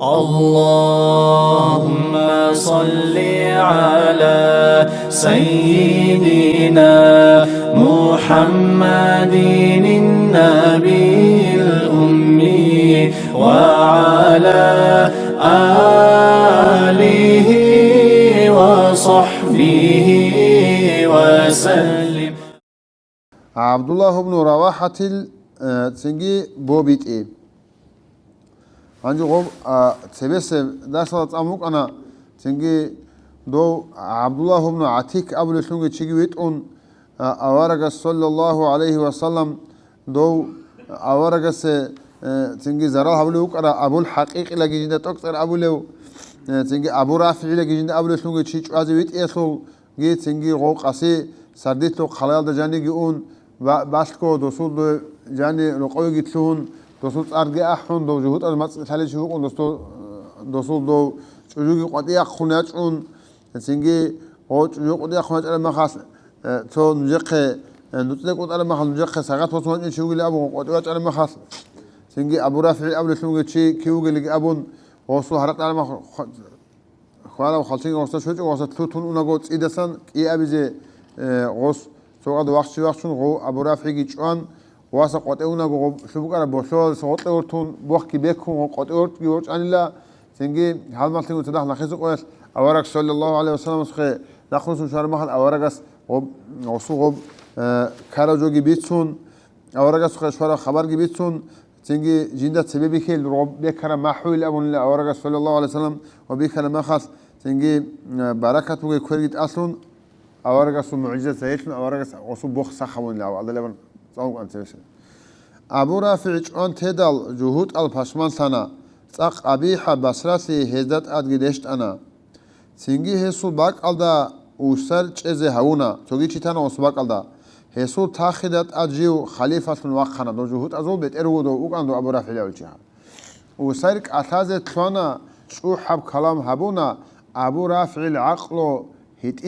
اللهم صل على سيدنا محمد النبي الأمي وعلى آله وصحبه وسلم. عبد الله بن رواحة تنجي بوبيتي عنجو غوب تبس داسات أموك أنا تنجي دو عبد الله بن عتيك أبو لشنجي تشيجي ويتون أوارغ صلى الله عليه وسلم دو أوارغ تنجي زرال أبو لوك أنا أبو الحقيق لجي جندا تكسر أبو لو تنجي أبو رافع لجي جندا أبو لشنجي تشيج عزي ويت إيسول جي تنجي غوق أسي سرديت لو خلال دجاني جيون باشكو دوسول دو جاني رقوي جيتلون دوسول أرجع أحون دو جهود المس ثالث شهور دوسول دو شجوعي قطيع خناتون تنجي هو شجوع قطيع خنات على مخاص تو نجق نطلق على مخاص نجق ساعات وصلنا شجوعي لأبو قطيع على مخاص تنجي أبو رافع أبو لشنو شيء كيوجي اللي أبون وصل هرت على مخ خوالا وخالصين وصل شوي وصل ثلثون ونقول إذا سن إيه أبي زي غص سواد وقتشون غو أبو رافع جيشان واسق قطعونا غو شبكة بوشول صوت لورتون بوخ كبيكون قطعورت جورج أنيلا تنجي هل ما تنجو تدخل نخيز قوس أورق صلى الله عليه وسلم سخي دخلوا شهر مخل أورقس غب وصو غب كاراجو جبيتون أورقس سخي شهر خبر جبيتون تنجي جندة سببي كيل رب بكرة محول أبون الله أورقس صلى الله عليه وسلم وبكرة مخص تنجي بركة وجي كوريت أصلون أورقس معجزة زيتون أورقس وصو بوخ سخمون الله الله لبن صوم أنت أبو رافع أن تدل جهود البشمان سنة تق أبيح بسرسي هزت أدقدشت أنا سنجي هسول باك ألدا وسر چزه هونا توجي چتانا وسباك ألدا هسول تاخدت أجيو خليفة الوقنا دو جهود أزول بيت إرو دو أوك أندو أبو رافع لأولتها وسرك أتازت توانا شو حب كلام هبونا أبو رافع العقل هيت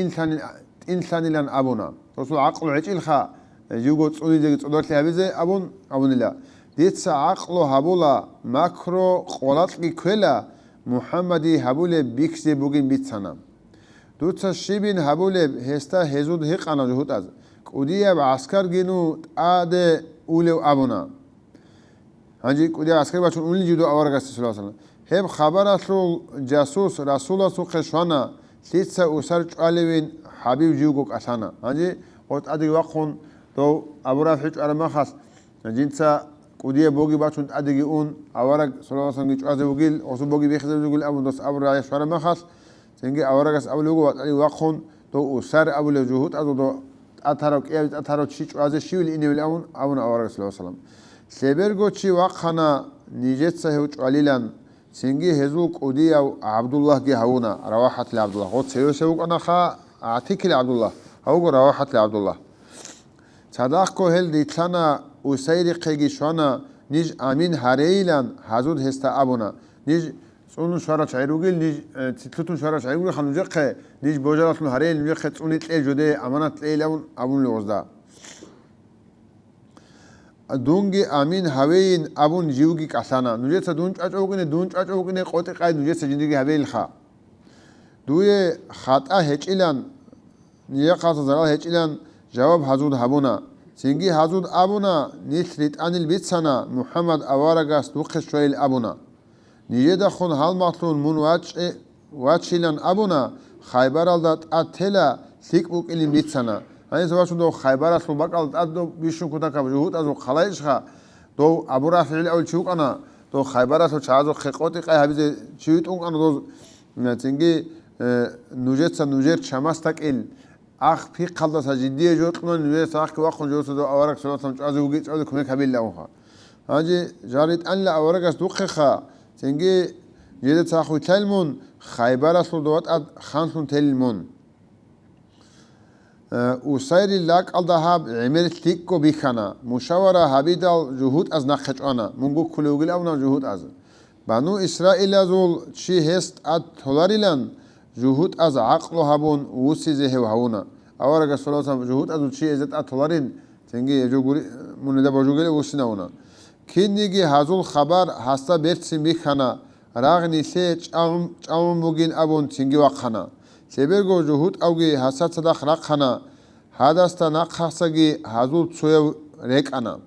إنسان لن أبونا رسول عقل عجل خا جوجو تصوني زي تصدرت لي هبيزة أبون الله ديت عقل هبولا ماكرو قولات لي كلا محمدي هبولة بيكسي بوجين بيتسانا دوتسا شيبين هبولة هستا هزود هيق أنا جهود أز كودية بعسكر جنو آد أولو أبونا هنجي كودية عسكر باشون أولي جدو أورغ صلى الله عليه وسلم هم خبر أصل جاسوس رسول سو خشوانا ديتسا أسر علوين حبيب جوجو أسانا هنجي قلت أدري وقون تو أبو رافع على مخص جنسا كودية بوجي باشون أدري أون أورق صلى الله عليه وسلم جوازه وقيل وصو بوجي بيخزر وقيل أبو دوس أبو رافع على مخص تنجي أورقس أبو لوجو أدري وقون تو أسر أبو لجهود أدو دو أثرك إيه أثرك شيء جوازه شيء اللي إني بالأمون أبونا أورق صلى الله عليه وسلم سبرجو شيء وقنا نيجت سهوج عليلان تنجي هزوك كودية عبد الله جه هونا رواحة لعبد الله قط سيوك أنا خا أعطيك لعبد الله هو رواحة لعبد الله صدق كهل ديتنا وسير قيجشوانا نيج أمين هريلان حزود هستا أبونا نيج سونو شارع شعيروجيل نيج تلتون شارع شعيروجيل خنوجق نيج بوجراتون هريل نيج خطوني تلي جودة أمانة تلي لون أبون لوزدا دونجي أمين هوين أبون جيوجي كاسانا نوجت دونج أجوجني قوتي قايد نوجت سجندي هويل خا دوي خطأ هجيلان نيجا قاس زرال هجيلان جواب حزود هبونا سنجي حزود أبونا نيثريت عن البيتسانا محمد أوارغاس دوخش شويل أبونا نيجدا خون هال مطلون من واتشيلان أبونا خيبر الدات أتلا ثيك بوك إلين بيتسانا هاي سواشون دو خيبر أصل بقال أدو بيشون كتا كبجهود أزو خلايشها دو أبو رافع الأول شوك أنا دو خيبر أصل شازو خيقوتي قاي هبيزي شويتون أنا دو سنجي نوجت شماستك إل أخ في قلة سجدية جوت قلنا نجى ساق وقت جوت دو أورق سلطة سمج أزوج جيت أزوج كمية كبير لأوها هاجي جاريت أن لا أورق أصدق خا تنجي جدت ساق وتلمون خيبر أصل دوات أد خانسون تلمون وسير اللاك الذهب عملت تيكو بيخنا مشاورة هبيدال جهود از نخش أنا منجو كلوجل أونا جهود از بنو إسرائيل زول شي هست أد تولاريلان جهود از عقل هبون وسيزه وهونا أورق الصلاة جهود از شي إزت أد تولارين تنجي جوجوري من ده بجوجل وسناونا كين نيجي هذول خبر هستا بيرتسم بيخنا رغني سي چاوم بوگين ابون تنگي وقنا سبرگو جهود اوگي حسد صدق رقنا هادستا نقصگي حضور تسويو ريكنا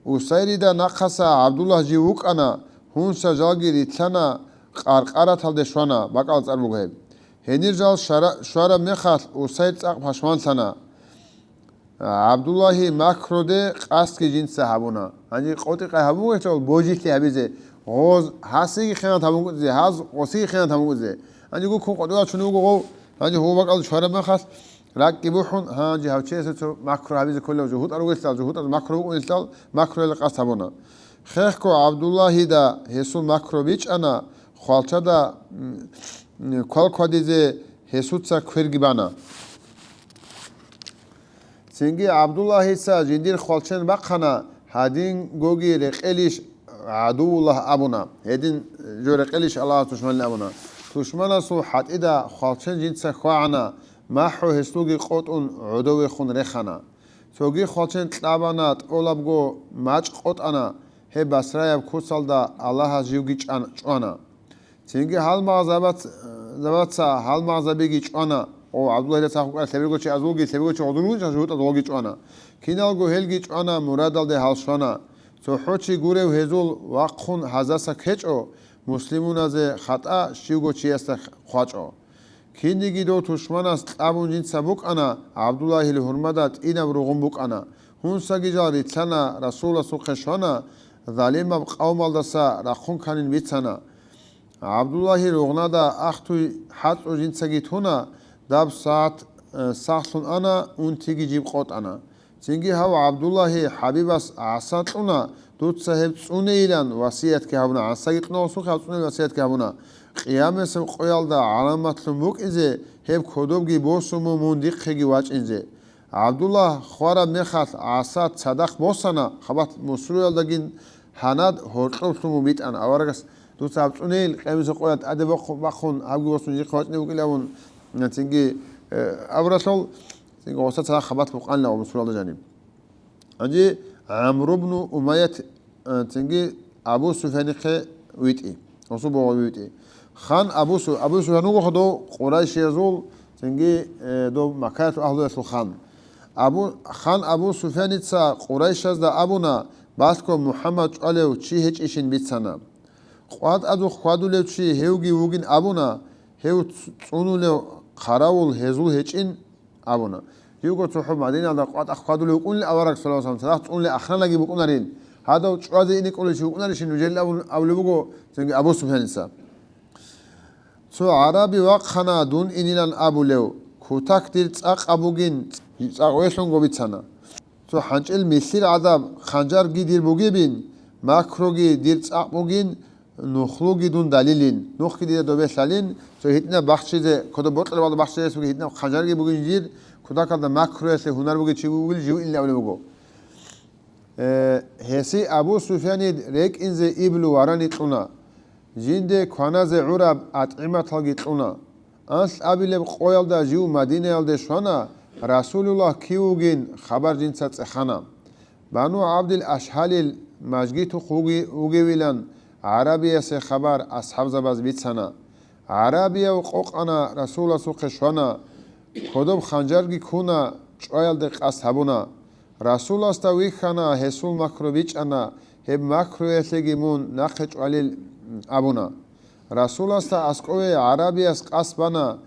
وسيريدا نقصا عبد الله جيوكنا هونسا جاگي ريتلنا قرقرة تلدشوانا بقال زربوگه هنير جال شوارا مخال وسير تاق پشمان سنا عبد الله ماكرو ده قصد کی جنس هبونا hani قوتي قهبوگه چول بوجيتي هبيزه غوز حاسي خيانت هموگه هاز قوسي خيانت هموگه hani گو كون قدوا چنو گو hani هو بقال شوارا مخال راكبوحون هاجي هاوچيسو ماكرو هبيزه كله جهود اروگستال جهود ماكرو ونستال ماكرو القصد هبونا خيخكو عبد الله دا هيسو ماكرو بيچ انا خالچا دا کال کادیزه حسوتسا کفرگیبانا سنگی عبدالله سا جندیر خالچن بقنا هادین گوگی رقلیش عدو الله ابونا هدین جو رقلیش الله تشمن ابونا تشمن سو حد ادا خالچن جنسا خواعنا محو حسوگی قطعون عدو خون رخنا سوگی خالچن تلابانا تقولابگو ماج قطعنا هی بسرایب کسال دا الله جیوگی چوانا سنگی حال مغزباتسا حال مغزبیگی چوانا او عبدالله تاخوکار سبرگو چه ازوگی سبرگو چه عدولگو چه جهود ازوگی چوانا کینالگو هلگی چوانا مرادال ده حال شوانا سو خوچی گوره و هزول وقخون حزاسا کچو مسلمون از خطا شیوگو چی است خواچو کینیگی دو تشمن است ابون جین سبوک انا عبدالله الحرمدات اینم روغم بوک انا هون سگی جاری تلنا رسول سوق شوانا ظالم قوم الدسا رخون کنین بیتسانا عبدالله رغنادا اختوی حد و جنسگی تونا داب ساعت ساختون انا اون تیگی جیب قوت انا چنگی هاو عبدالله حبیبس عصات اونا دوت صاحب چونه ایلان وسیعت که هاونا عصاگی قناوسو که چونه وسیعت که هاونا قیام اسم قیال دا علامت لنبوک اینزه هب کدوبگی بوسومو موندیقگی واج اینزه عبدالله خوارا میخات عصات صدق بوسانا خبات مسرویال داگین هند هرقلسومو بیت انا اوارگس دو صاحب چونیل قیمز قویت اده بخون هاوگی بوسون جی خواهد نیوگی لون تنگی ابرسول تنگی وسط صدق خبات بقان لون مسرویال دا جانیم انجی عمرو بن امیت تنگی ابو سفیانی خی ویتی وصو بو ویتی خان ابو سفیانو گو خدو قریش یزول تنگی دو مکات اهل اسل خان ابو سفیانی تسا قریش از دا ابونا باسکو محمد علیو چی هیچ ایشین بیتسانا قواد ادو خوادولو چی هیوگی وگین ابونا هیو چونولو خراول هزول هیچین ابونا یوگو تو مدینه دا قواد خوادولو قول اورک صلی الله علیه و سلم چونل اخرنگی بکنارین هذا چواد اینی کلی چی بکنارین نوجل اولو بگو تنگی ابو سفیانی تسا تو عربی وقخنا دون اینیلان ابولو کوتاک دیر تساق ابوگین تساق ویشون گو بیتسانا تو حنچل میسیر عذاب خنجر گی دیر بوگی بین ماکروگی دیر تساق بوگین نخلوگی دون دلیلین نخی دیر دو بسالین تو هیتنا بخشیده کدو بطل بعد بخشیده سوگی هیتنا خنجر گی بوگین دیر کدا کدا ماکروه سه هنر بوگی چی بوگیل جو این لولی بگو هسی ابو سفیانی ریک اینزه ایبلو وارانی تلونا جنده کناز عرب اطعمت هاگی تلونا انس ابیلب قویل دا جو مدینه الده شوانا رسول الله کیوگین خبر جنسات خانا بانو عبد الاشحال مجگی تو خوگی ویلن عربیه سه خبر اصحاب زباز بیتسانا عربیه و قوقانا رسول الله سوق شوانا کدوب خنجرگی کونا چویل ده قصد هبونا رسول الله استوی خانا حسول مکرو بیچ انا هب مکرو اسلگی مون نخچ علیل ابونا رسول الله است اسقوی عربی اس قصبنا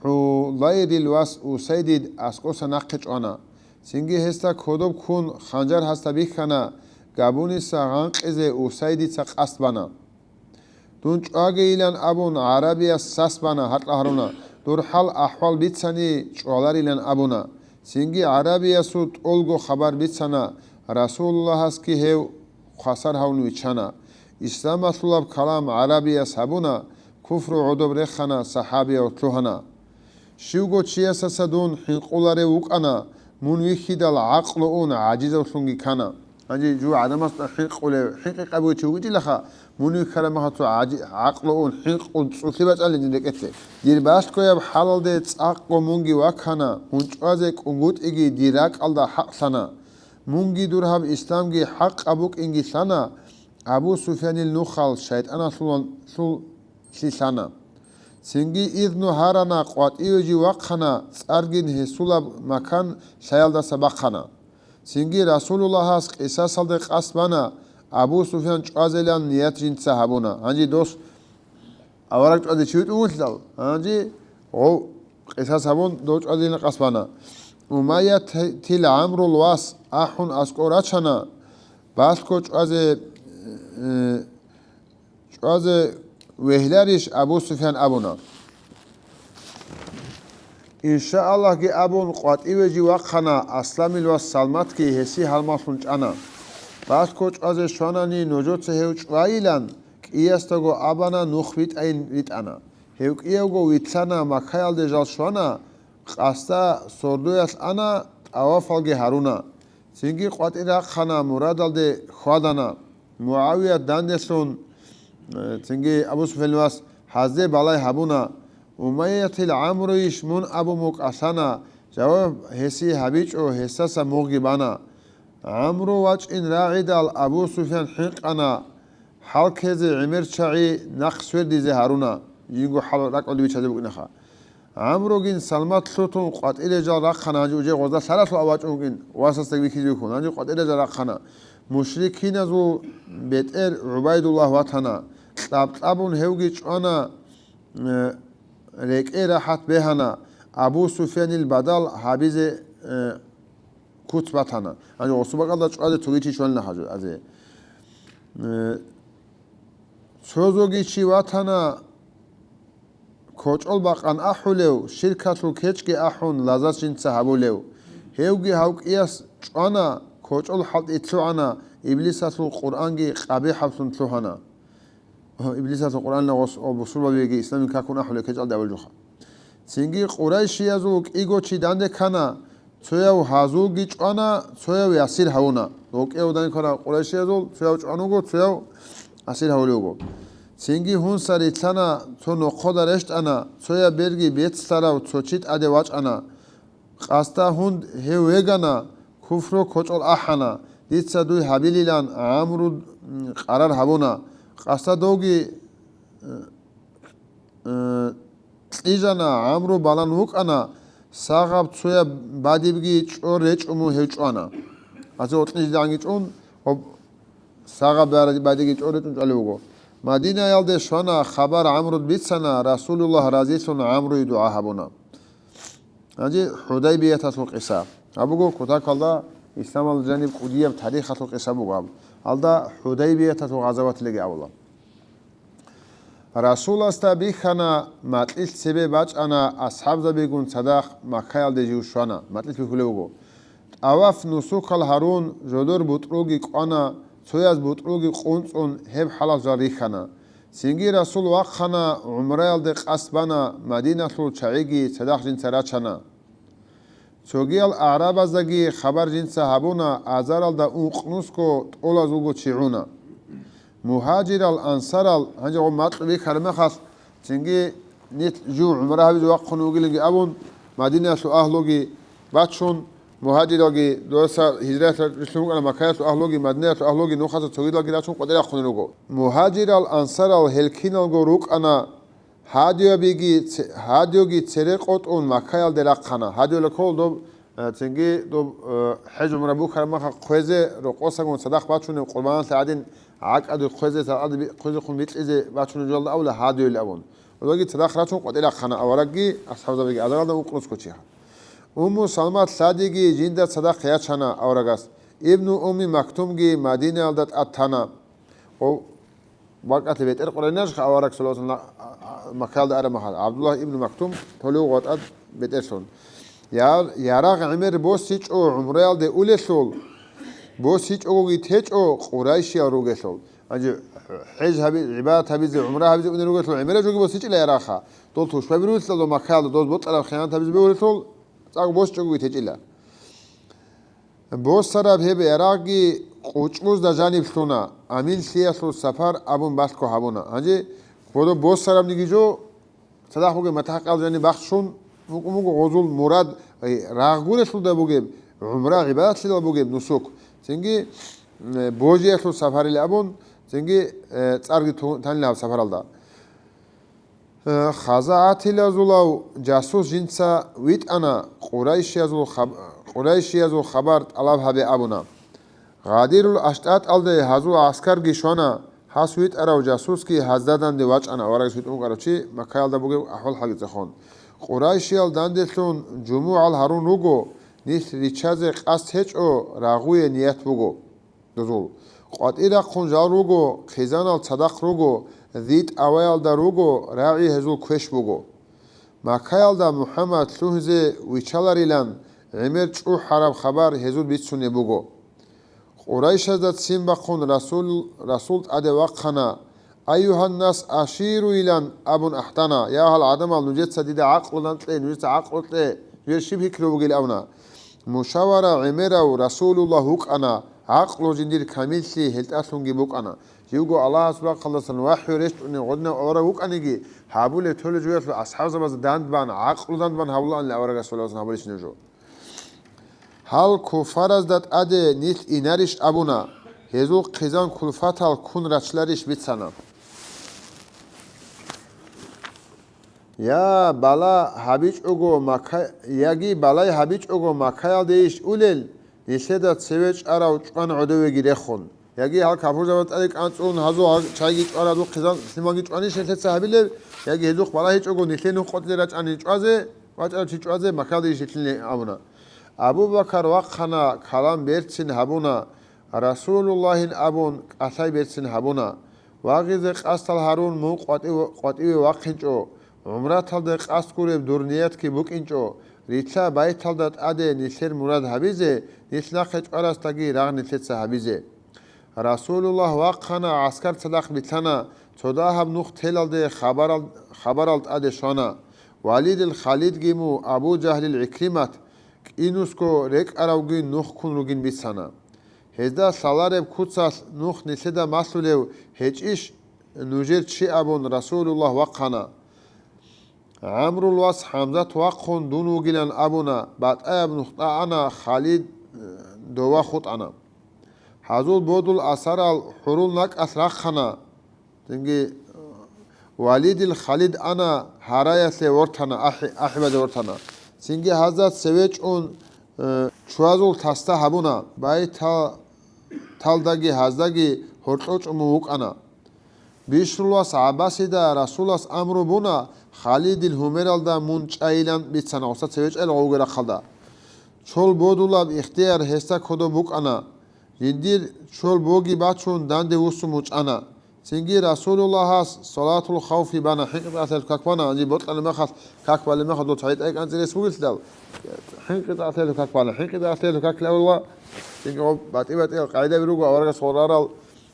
حلیر الواس و سیدید اسقوس نخچ انا سینگی هستا کدوب کون خنجر هستا بیخنا گابونی ساغان قزه و سیدید سا قصبنا دون چواگه ایلان ابون عربی اس ساسبنا حتلا هرونا دور حال احوال بیتسانی چوالار ایلان ابونا سینگی عربی اسود اولگو خبر بیتسانا رسول الله هست که هیو خسر هونوی چانا اسلام اطلب کلام عربی اسحبونا کفر و عدب رخنا صحابی و تلوهنا شیوگو چی اساسدون حنقولاره وکانا منویخی دل عقل اون عاجز و سنگی کانا انجی جو عدم است حنق قبول چوگی لخا منویخ کلمه تو عقل اون حنق اون صلیبت علی جندکته دیر باست کویب حلال ده عقل منگی وکانا هنچوازک انگوت ایگی دیراک الدا حق سنا منگی دور هم اسلام گی حق ابوک انگی سنا Абу Суфянил нухал шайтана сул сисана. Синги идну харана qatiyuji waqhana tsargin hesulab makan shayalda sabaqhana. Синги Расулуллахас қисасалды қасбана Абу Суфян чуазелян ният жинца хабуна. Анжи дос аварак чуазе чуит умуслал. Анжи о қисас хабун до чуазелян қасбана. Умайя тил амрул вас ахун аскорачана. Баско чуазе вехляриш Абу Суфян абуна. Иншааллах ги абун qatiyuji waqhana aslamil was salmat ki hesi halmasun chana. Bas koch aze shwanani nojotse heu chwailan qiyastago abana nukhvit ein vitana. Heu qiyago vitsana makhayalde jal shwana qasta sordoyas ana awafalge haruna. Singi qatira khana muradalde khwadana. Muawiya dandesun singi Abu Sufyan was hazde balay habuna. Umayyatil amruish mun abu muqasana jawab hesi habicho hesasa mughibana amru waj'in ra'idal Abu Sufyan hiqana halkeze imir cha'i naqswerdi haruna yingo hal raqodi bichade bugnaha amru gin salmat sutun qatile jal raqana uje goza salasu awachugin wasastag bikizu khona ju qatile jal raqana mushrikina zu beter Ubaydullah watana tabun hewgi chana ريك راحت بهنا أبو سفيان البدل حبيز كتبتنا يعني وصبك الله شو هذا توجيه شو لنا حاجة هذا سوزوجي شيء واتنا كوش أول بقى أن أحولو شركة الكيتشكي أحون لازم جنس هبولو هيوجي هاوك إياس أنا كوش أول حد إتلوعنا إبليسات القرآن جي قبيح حبسون تلوهنا إبليسات القرآن نغص أو بصورة بيجي إسلامي كاكون أحولي كجال داول جوخا سينجي قريش يزوك إيغو چي دانده كانا تسويو هازو جيچ أنا تسويو ياسير هاونا لوك إيو دانده كانا قريش يزول تسويو چانوغو تسويو أسير هاوليوغو سينجي هون ساري تانا تو نقو دارشت أنا تسويو بيرگي بيت ستاراو تو چيت أده واج أنا قاستا هون هيو ويغانا كفرو كوچول أحانا ديتسا دوي حبيلي لان عامرو قرار هاونا قاستا دوغي تيجانا عمرو بالان وقانا ساغاب تسويا باديبغي چور ريچمو هيچوانا ازو تنيج دانگي چون ساغاب باديبغي چور ريچون چالوغو مدينه يالده شوانا خبر عمرو بيتسنا رسول الله رازيسون عمرو دعا هبونا اجي حديبيه تسوقسا ابوغو كوتا كالدا اسلام الجانب قديم تاريخ تسوقسا بوغام алда Худайбията غزوات لگی اولا رسول استبی خنا مطلع سبب بچ انا اصحاب زبیگون صدق مکه ال دیوشانا مطلع بکلوگو اواف نسوق الهارون جدور بطروگی قانا سوی از بطروگی قونصون هب حلا زاری خنا سینگی رسول وقت خنا عمره ال دی قصبانا مدینه رو چعیگی صدق جن سراچنا سوگیال اعراب ازدگی خبر جنس هبونا ازار ال دا اونقنوس کو طول زوگو چیعونا مهاجر الانصار هنجا مطلبی کلمه خاص چنگی نیت جو عمره هبیز وقت خنوگی لگی ابون مدینه سو اهلوگی بچون مهاجرگی دوسا هجرت رسول انا مکه سو اهلوگی مدینه سو اهلوگی نو خاص توگی لگی راچون قدر خنوگو مهاجر الانصار هلکینال گو روک انا هادیوگی ترقت اون مکایل درقخانه هادیو لکول دو تنگی دو حج عمره بو کلمه خوزه رقصگون صدق بچون قربان سعدین عقد خوزه سعد خوزه خون بیت از بچون جلد اول هادیو لابون ولگی صدق راتون قدر درقخانه اولگی اصحاب زبیگ ازال دو قرص کوچیه ام سلمات صادقی جنده صدق خیاچنا اورگاس ابن ام مکتومگی مدینه الدت اتانا او وقت بيت القرآنش خوارك سلوسن مكال دار محل عبد الله ابن مكتوم تلو وقت بيت إرسون ياراغ عمر بوسيج أو عمريال ده أولي سول بوسيج أو جيتهج أو قريش ياروج سول أجي حج هبي عبادة هبي عمره هبي من روج سول عمره جوجي بوسيج لا يراخا طول توش فبيروس لو مكال دوز بوت على خيانة هبي بيقول سول تاق بوس جوجي تهج إلا بوس سراب هبي يراغي قوچموز دا جانب سونا امین سیاسو سفر ابون بس کو هبونا هنجی خودو بوس سرم نگیجو صدق بوگه متحقق جانی بخشون موگو غزول مراد راغگونه شد بوگه عمره عبادت شد بوگه نسوک سنگی بوجی اسو سفری لابون წინგი წარგი თანილავ საფარალდა ხაზაათილაზულავ ჯასუს ჯინცა ვიტანა ყურაიშიაზულ ხაბარ ტალაბჰაბე აბუნა ღადირულ აშტატალდე ჰაზუ ასკარგი შონა ჰას ვიტარავ ჯასუსკი ჰაზდადანდე ვაჭანა ვარაგის ვიტუმ კაროჩი მაქაილდა ბუგე აჰვალ ჰაგიძე ხონ ყურაიშიალ დანდელუნ ჯუმუ ალ ჰარუნ უგო ნის რიჩაზე ყას თეჭო რაღუე ნიათ ბუგო დოზულ ყვატირა ხონ ჟარუგო ხიზანალ ცადახ რუგო ზით ავაილდა რუგო რაი ჰეზულ ქვეშ ბუგო მაქაილდა მუჰამად ლუჰზე ვიჩალარილან ემერ ჭუ ჰარაბ ხაბარ ჰეზულ ბიცუნე ბუგო ყურაიშაზდა სიმბა ხონ რასულ ადე ვახანა აიუჰანნას აშირუ ილან აბუნ აჰტანა იაჰალ ადამალ ნუჯეცა დიდა აყლოდან წე ნუჯეცა აყლოდე ვერში ფიქრო ბუგილ ავნა მუშავარა ემერაუ რასულულლაჰ უკანა აყლო ჯინდირ კამილში ჰელტასუნგი ბუკანა იუგო ალაჰ სუბჰანალლაჰ ვაჰი რესტუნი ღოდნა ორა უკანიგი ჰაბულე თოლე ჯუეს ასჰაბზაბაზ დანდბან აყლოდან ბან ჰაბულან ლავარაგა სოლავას ჰაბულის ნეჟო ჰალ ქუფარაზდათ ადე ნილ ინარიშ აბუნა ჰეზულ ხიზან ქულფათალ ქუნ რაჩლარიშ ბიცანა ია ბალა ჰაბიჭ უგო მაქა იაგი ბალაი ჰაბიჭ უგო მაქაილდეიშ ულელ ისედა ცევეჭ არავ ჭვან ოდევეგი რეხონ იაგი ჰალ ქაფურზავატარი კანწუნ ჰაზო ჩაიგი ჭვარა დუ ხიზან სიმაგი ჭვანი შეცეცა ჰაბილე იაგი ჰეზუ ბალა ჰიჭუგო ნიხენუ ყოტლე რაჭანი ჭვაზე ვაჭარა ჭვაზე მაქაილდეიშ იტლინე აბუნა აბუ ბაქარ ვახანა ქალამ ბერცინ ჰაბუნა რასულულლაჰინ აბუნ ყასაი ბერცინ ჰაბუნა ვაღიზე ყასთალ ჰარუნ მუ ყვატივე ვახინჭო უმრათალდე ყასკურებ დურნიათკი ბუკინჭო рица байталдат аде нисер мурад хабизе ниснахе ჭვარასტაგი რაღნიცეცა ჰაბიზე რასულულლაჰ ვაყანა ასკარ ცადახ მითანა ცოდაჰაბ ნუხ თელალდე ხაბარალტ ადე შონა ვალიდილ ხალიდ გიმუ აბუ ჯაჰლილ იკრიმათ კინუსკო რეკ არავგი ნუხ ქუნ რუგინ მიცანა ჰეზდა სალარებ ქუცას ნუხ ნისედა მასულევ ჰეჭიშ ნუჟერ ჩი აბონ რასულულლაჰ ვაყანა عمرو الواس حمزة وقخون دونو جيلان أبونا بعد أب نخطأنا خالد دوا خطأنا حزول بودل أثر الحرول نك أسرخنا تنجي والد الخالد أنا هرايا سورتنا أحمد ورتنا تنجي هذا سويج أون شوازول تستا هبونا باي تالداجي هزداجي هرتوش أموك أنا بيشرلواس عباسيدا رسولاس أمرو بونا خالد الهمرالدا منچايلان بيتسانا اوسا سويچ ال اوغرا خالدا چول بودولاب اختيار هستا كودو بوك انا يندير چول بوغي باچون دانده وسو مچانا سينگي رسول الله صلاه الخوف بنا حقيقه الكاكوانا اني بوطل مخص كاكوال مخ دو تايت اي كانزري سوغل دال حقيقه الكاكوانا حقيقه الكاكلا والله سينگي باتي قاعده بيروغو اورغا سورارال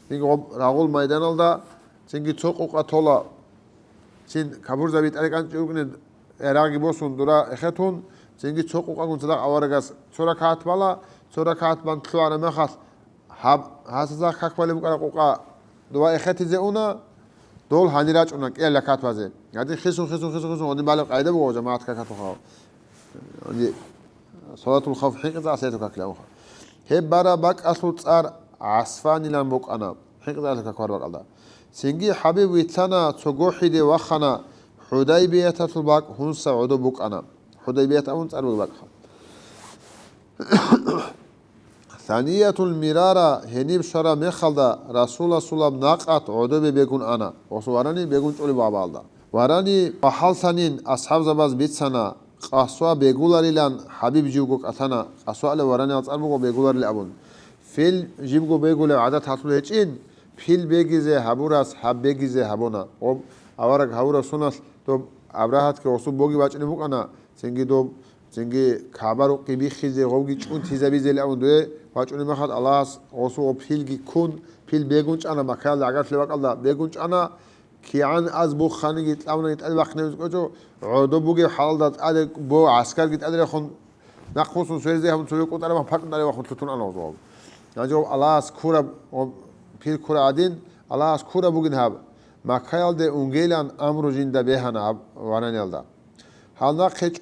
سينگي راغول ميدانالدا سينگي چوقوقا تولا سين كابورزا بيت أريك أنت يقولون إراقي بوسون درا إخاتون سينجي تسوق وقعون صدق أورجاس سورة كات بالا سورة كات بان تلوان مخاص هاب هاسا خاك بالي بقى قوقا دوا إخاتي زيونا دول هنيراج أنك إيه لكات بازي يعني خيسون ودي بالي قاعدة بقى جماعة كات وخاو يعني صلاة الخوف حقيقة أسيتو كاكلاوها هي برا باك أصل تصار عصفاني لان بوك أنا حقيقة أسيتو كاكوار بقى الله سينجي حبيب ويتانا تسوغوحي دي وخنا حديبية تلباك هنسا عدو بوك أنا حديبية أمونس أربو باك ثانية المرارة هنيب شرا مخلدا رسول صلاب ناقات عدو بيكون أنا وصواراني بيكون تولي بابالدا واراني وحال ثانين أصحاب زباز بيتسانا قاسوا بيقولاري لان حبيب جيوغوك أثانا قاسوا لوراني أصحابوكو بيقولاري لأبون فيل جيبوكو بيقولي عادات حصول هيتشين فيل بيجيزه هبوراس حب بيجيزه هبونا أو أورك هبورا سوناس تو أبراهات كوسو بوجي باچني بوكانا سينجي دو سينجي خبرو كبي خيزه غوغي چون تيزا بيزه لأون دوه باچني مخاد الله وسو فيلجي كون فيل بيجونش أنا مكان لعقات لباك الله بيجونش أنا كيان از بو خاني جيت لأونا يتقل وقت نمز كوچو عدو بوجي حال دات أدي بو عسكر جيت أدري خون نقصون سوير زي هم سوير كوت أنا ما فاق داري وخون تلتون أنا وزوال يعني جو الله كورا فيل كورا عدين الله كورا بوجين هاب ما خيال ده أنجيلان أمرو جندا بهنا وانا نلدا حالا خيج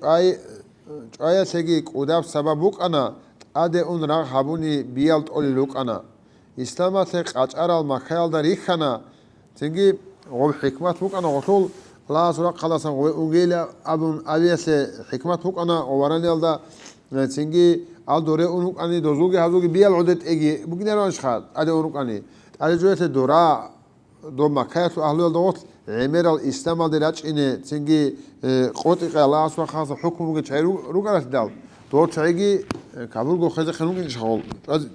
أي سيجي كوداب سبب بوك أنا أده أن راه هبوني بيالت أولي لوك أنا ისლამათე ყაჭარალ მაქაალდა რიხანა ცინგი ღობ ჰიკმათ უკანა ღოთულ ლას რა ყალასან უნგელა აბუნ ავიასე ჰიკმათ უკანა ოვარანელდა ცინგი ალდორე უნუკანი დოზუგი ჰაზუგი ბიალ ოდეთ ეგი ბუგინერან შხად ადე უნუკანი ალი ჯოეთე დორა დო მაქაათუ აჰლუელდა ღოთ ემერალ ისლამალდე რაჭინე ცინგი ყოტიყა ლას რა ხაზა ჰუკმუგი ჩაი რუკარას დალ დო ჩაიგი კაბულგო ხეზე ხენუგი შხალ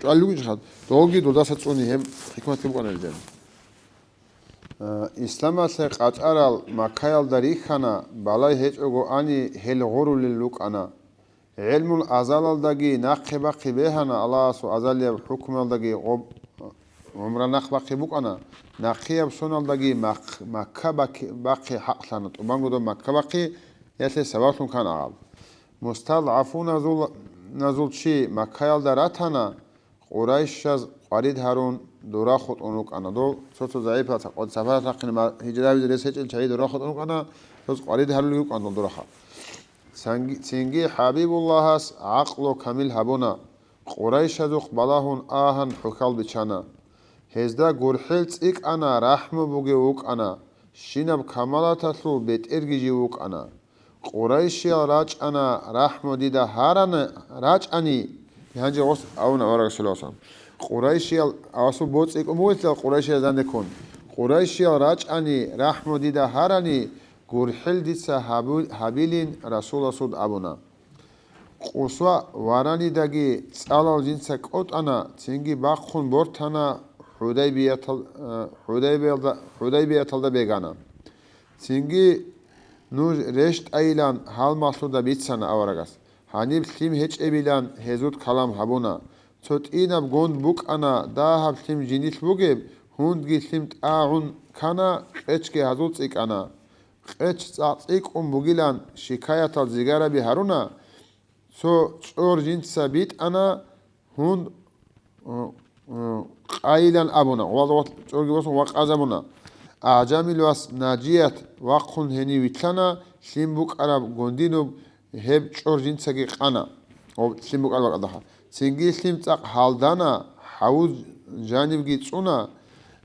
ჭალუგი შხად დოგი დოდასაწუნი ჰემ ჰიკმათი უკანელდა ისლამასე ყაჭარალ მაქაალდა რიხანა ბალაი ჰეჭოგო ანი ჰელ ღორული ლუკანა ილმულ აზალალდაგი ნახებახი ბეჰანა ალასო აზალია ჰუკმალდაგი უმრანახბახი ბუკანა ნახიაბ სონალდაგი მაქაბაკი ბახი ჰაყლანა ტუბანგოდო მაქაბახი ესე საბათუნ ქანაღალ მუსტალ აფუნა ნაზულჩი მაქაალდა რათანა ყურაიშშაზ ყარიდ ჰარუნ დორახოთ უნუკანა დო ცოცო ზაიფაცა ყოდ საფარათ ახინა ჰიჯრავი რესეჭილ ჩაი დორახოთ უნუკანა დო ყარიდ ჰარული უკანა დორახა ცინგი ჰაბიბულლაჰას აყლო კამილ ჰაბონა ყურაიშაზუხ ბალაჰუნ აჰან ჰუქალ ბიჩანა ჰეზდა გურჰილ წიკანა რაჰმ ბუგე უკანა შინაბ კამალათასუ ბეტერგიჯი უკანა ყურაიშია რაჭანა რაჰმ დიდა ჰარანა რაჭანი ჰანჯი ოს აუნა ვარაგშელოსან ყურაიშია ასუ ბოწიკო მოეცდა ყურაიშია ზანდეკონ ყურაიშია რაჭანი რაჰმ დიდა ჰარანი გურჰილ დიცა ჰაბილინ რასულასუდ აბუნა ყუსვა ვარანიდაგი წალალ ჯინცა კოტანა ცინგი ბახუნ ბორთანა ჰუდაიბიათალდა ბეგანა ცინგი ნუ რეშტ აილან ჰალმასუდა ბიცანა ავარაგას ჰანიბ სლიმ ჰეჭებილან ჰეზუდ ქალამ ჰაბუნა ცოტინაბ გონდ ბუკანა დაჰაბ სლიმ ჯინით ბუგებ ჰუნდგი სლიმ ტაუნ ქანა ყეჩკე ჰაზულ წიკანა ყეჩ წაწიკუმ ბუგილან შიქაიათალ ზიგარაბი ჰარუნა სო წორ ჯინცა ბიტანა ჰუნდ ყაილან აბუნა ვალდოთ წორგი ბოსო ვაყაზამუნა აჯამილვას ნაჯიათ ვაყუნ ჰენი ვითლანა სლიმ ბუკარაბ გონდინუ ჰებ წორ ჯინცაგი ყანა სლიმ ბუკარაბ ყადახა ცინგი სლიმ წაყ ჰალდანა ჰაუზ ჟანიბგი წუნა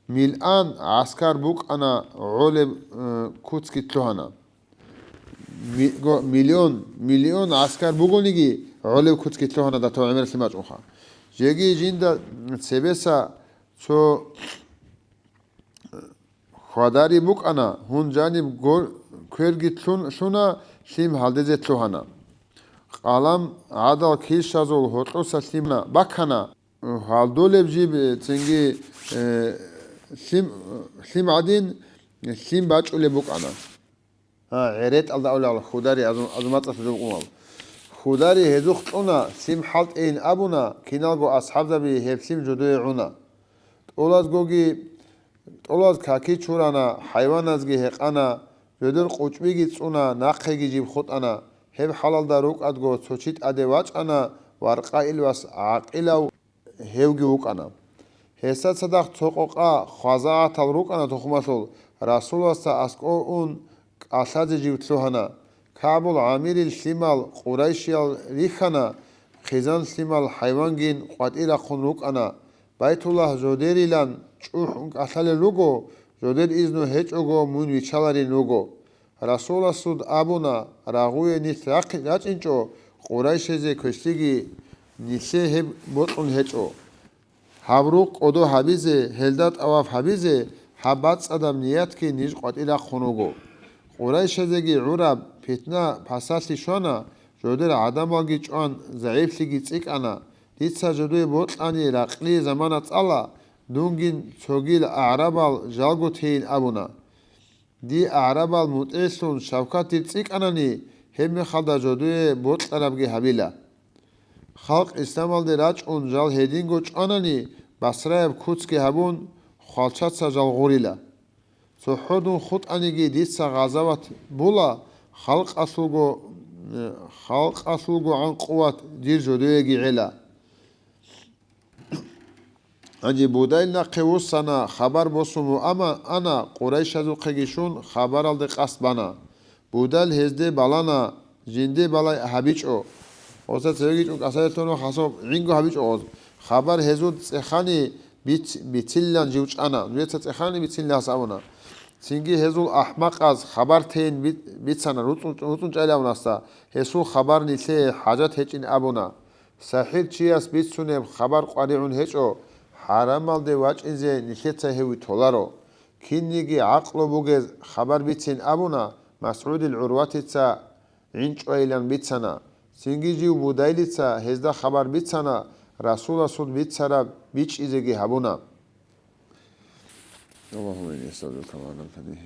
მილან ასკარ ბუკანა ოლებ კუცკი თლოანა მილიონ ასკარ ბუგონიგი ოლებ კუცკი თლოანა და თო ემერ სლიმ აჭუხა ჟეგი ჟინდა ცებესა ცო ხადარი ბუკანა ჰუნ ჟანიბ ქვერგი თლუნა სლიმ ჰალდეზე თლოანა ყალამ ადალ ქიშაზულ ჰოტლოსა სლიმნა ბაქანა ჰალდოლებ ცინგი სლიმ ადინ სლიმ ბაჭულე ბუკანა ერეთ ალდაულა ხუდარი აზმაწას ზუყუმალ ხუდარი ჰეზუხ წუნა სლიმ ჰალტეინ აბუნა კინალგო ასჰაბზაბი ჰებსიმ ჯუდუუნა ტოლაზ ქაკი ჩურანა ჰაივანაზგი ჰეყანა ჯოდერ ყუჭბიგი წუნა ნახეგი ჯიბ ხოტანა ჰებ ჰალალდა რუკადგო ცოჩით ადე ვაჭანა ვარყაილვას აყილავ ჰევგი უკანა ჰესად სადახ ცოყოყა ხვაზაათალ რუკანა თოხმასულ რასულასა ასკოუნ ყასაძე ჯივთლოჰანა ქაბულ ამირილ სლიმალ ყურაიშიალ რიხანა ხიზან სლიმალ ჰაივანგინ ყვატირა ხუნ რუკანა ბაითულაჰ ზოდერილან ჭუჰუნ ყასალე ლუგო ზოდერ იზნუ ჰეჭოგო მუნ ვიჩალარი ლუგო რასულასუდ აბუნა რაღუე ნის რაჭინჭო ყურაიშეზე ქესლიგი ნისე ჰებ ბოტუნ ჰეჭო ჰაბრუ ყოდო ჰაბიზე ჰელდა ტავაფ ჰაბიზე ჰაბაც ადამ ნიათკი ნიჟ ყვატირა ხუნუგო ყურაიშეზეგი ურაბ ფიტნა ფასასი შონა ჯოდერ ადამალგი ჭვან ზაიფლიგი წიკანა დიცა ჯოდე ბოტანი რაყლი ზამანა წალა დუნგინ ცოგილ არაბალ ჟალგოთეინ აბუნა დი არაბალ მუტესუნ შავკათი წიკანანი ჰემე ხალდა ჯოდე ბოტარაბგი ჰაბილა ხალყ ისლამალდე რაჭუნ ჟალ ჰედინგო ჭანანი ბასრაებ ქუცკი ჰაბუნ ხალჩაცა ჟალ ღურილა სოჰოდუნ ხუტანიგი დიცა ღაზავათ ბულა ხალყ ასულგო ანყუათ ჯირ ჯოდეგი ელა აჯი ბუდაილნა ყევუსანა ხაბარ ბოსუმუ ამა ანა ყურაიშაზუ ყეგიშუნ ხაბარალდე ყასბანა ბუდალ ჰეზდე ბალანა ჟინდე ბალაი ჰაბიჭო ოსა ცეგიჭუ ყასაერთონო ხასო რინგო ჰაბიჭო ხაბარ ჰეზუდ წეხანი بيتلان جوجانا نويتت إخاني بيتلان سابونا سنجي هزول أحمق از خبر تين بيتسانا روتون جايلا وناستا هسو خبر نيسي حاجات هيجين أبونا ساحر چياس بيتسوني خبر قارعون هيجو حرام الدي واج إنزي نيشيتا هوي تولارو كينيجي عقلو بوغز خبر بيتسين أبونا مسعود العرواتيتسا عنج ويلان بيتسانا سنجي جيو بودايليتسا هزدا خبر بيتسانا رسول رسول بيتسارا بيچ إزيجي هبونا اللهم إني أسألك ما علمتني